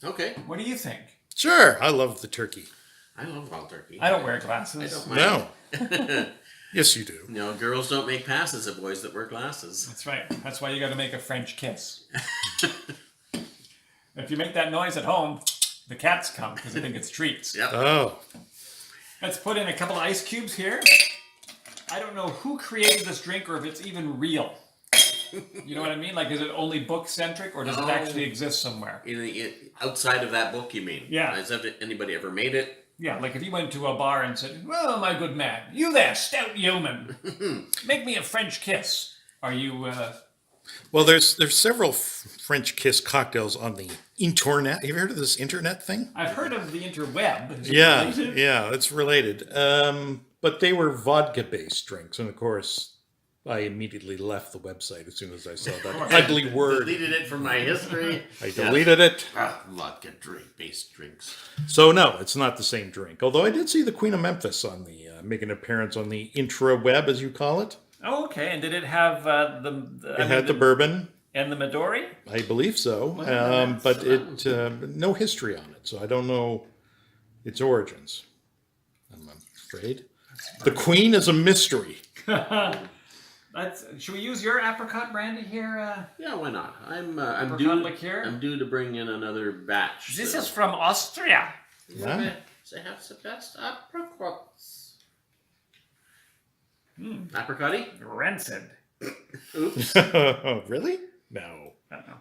Okay. What do you think? Sure, I love the turkey. I love wild turkey. I don't wear glasses. I don't mind. No. Yes, you do. No, girls don't make passes at boys that wear glasses. That's right. That's why you got to make a French kiss. If you make that noise at home, the cats come because they think it's treats. Yep. Oh. Let's put in a couple of ice cubes here. I don't know who created this drink or if it's even real. You know what I mean? Like, is it only book-centric or does it actually exist somewhere? Outside of that book, you mean? Yeah. Has anybody ever made it? Yeah, like if you went to a bar and said, "Well, my good man, you there, stout yeoman, make me a French kiss." Are you... Well, there's several French kiss cocktails on the internet. Have you heard of this internet thing? I've heard of the interweb. Is it Yeah, related? yeah, it's related. But they were vodka-based drinks, and of course, I immediately left the website as soon as I saw that ugly word. Deleted it from my history. I deleted it. Vodka based drinks. So no, it's not the same drink. Although I did see the Queen of Memphis on the make an appearance on the intraweb, as you call it. Oh, okay. And did it have It had the bourbon. and the Midori? I believe so, but it no history on it, so I don't know its origins. I'm afraid the Queen is a mystery. Should we use your apricot brandy here? Yeah, why not? I'm Apricot liqueur? I'm due to bring in another batch. This is from Austria. Yeah. They have the best apricots. Apricot-y? Rancid. Oops. Really? No. I don't know.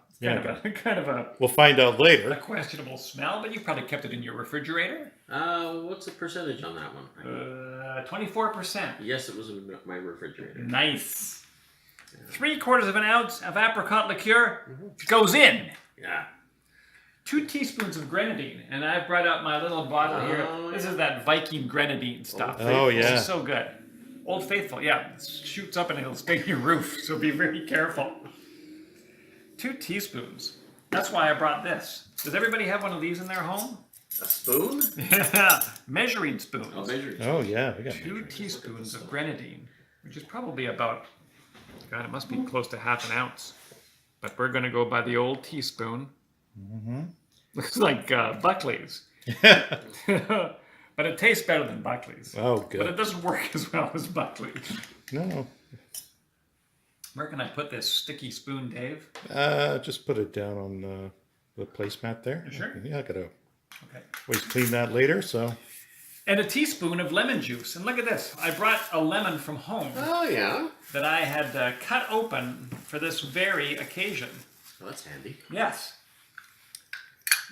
It's kind of a We'll find out later. questionable smell, but you probably kept it in your refrigerator. What's the percentage on that one? 24%. Yes, it was in my refrigerator. Nice. 3/4 of an ounce of apricot liqueur goes in. Yeah. 2 teaspoons of grenadine, and I've brought out my little bottle here. This is that Viking grenadine stuff. Oh, yeah. This is so good. Old Faithful, yeah. It shoots up and it'll sting your roof, so be very careful. 2 teaspoons. That's why I brought this. Does everybody have one of these in their home? A spoon? Yeah, measuring spoons. Oh, measured. Oh yeah, we got 2 teaspoons of grenadine, which is probably about, God, it must be close to half an ounce. But we're going to go by the old teaspoon. Looks like Buckley's. But it tastes better than Buckley's. Oh, good. But it doesn't work as well as Buckley's. No. Where can I put this sticky spoon, Dave? Just put it down on the placemat there. You sure? Yeah, I gotta Okay. always clean that later. So. And a teaspoon of lemon juice. And look at this. I brought a lemon from home Oh, yeah. that I had cut open for this very occasion. Well, that's handy. Yes.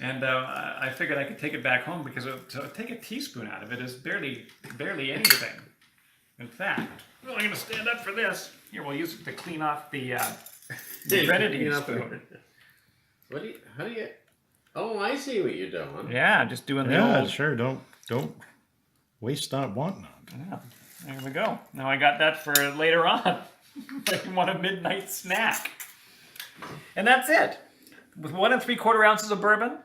And I figured I could take it back home because to take a teaspoon out of it is barely anything. In fact, well, I'm going to stand up for this. Here, we'll use it to clean off the grenadine spoon. How do you... Oh, I see what you're doing. Yeah, just doing the Yeah, old... sure. Don't waste not want not. Yeah, there we go. Now I got that for later on. If you want a midnight snack. And that's it. With 1 3/4 ounces of bourbon,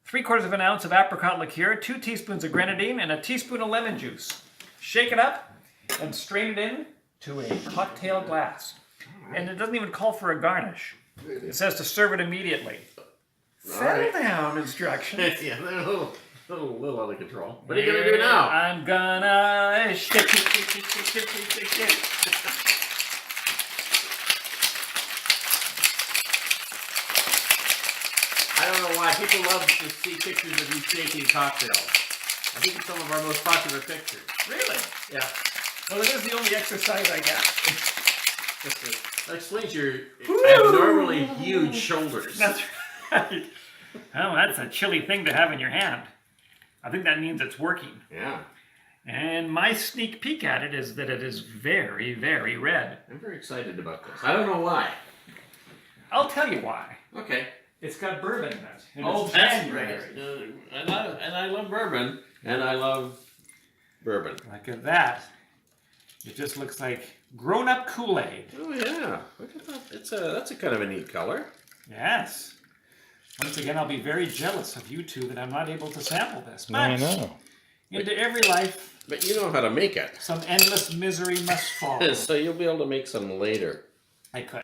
3/4 of an ounce of apricot liqueur, 2 teaspoons of grenadine, and a teaspoon of lemon juice. Shake it up and strain it in to a cocktail glass. And it doesn't even call for a garnish. It says to serve it immediately. Settle down instructions. Yeah, they're a little out of control. What are you going to do now? I'm gonna shake. I don't know why people love to see pictures of you shaking cocktails. I think it's some of our most popular pictures. Really? Yeah. Well, it is the only exercise I got. That explains your abnormally huge shoulders. That's right. Oh, that's a chilly thing to have in your hand. I think that means it's working. Yeah. And my sneak peek at it is that it is very, very red. I'm very excited about this. I don't know why. I'll tell you why. Okay. It's got bourbon in it. And Oh, it's that's January. great. And I love bourbon. And I love bourbon. Look at that. It just looks like grown-up Kool-Aid. Oh, yeah. Look at that. That's a kind of a neat color. Yes. Once again, I'll be very jealous of you two that I'm not able to sample this. But I know. into every life, But you know how to make it. some endless misery must fall. So you'll be able to make some later. I could.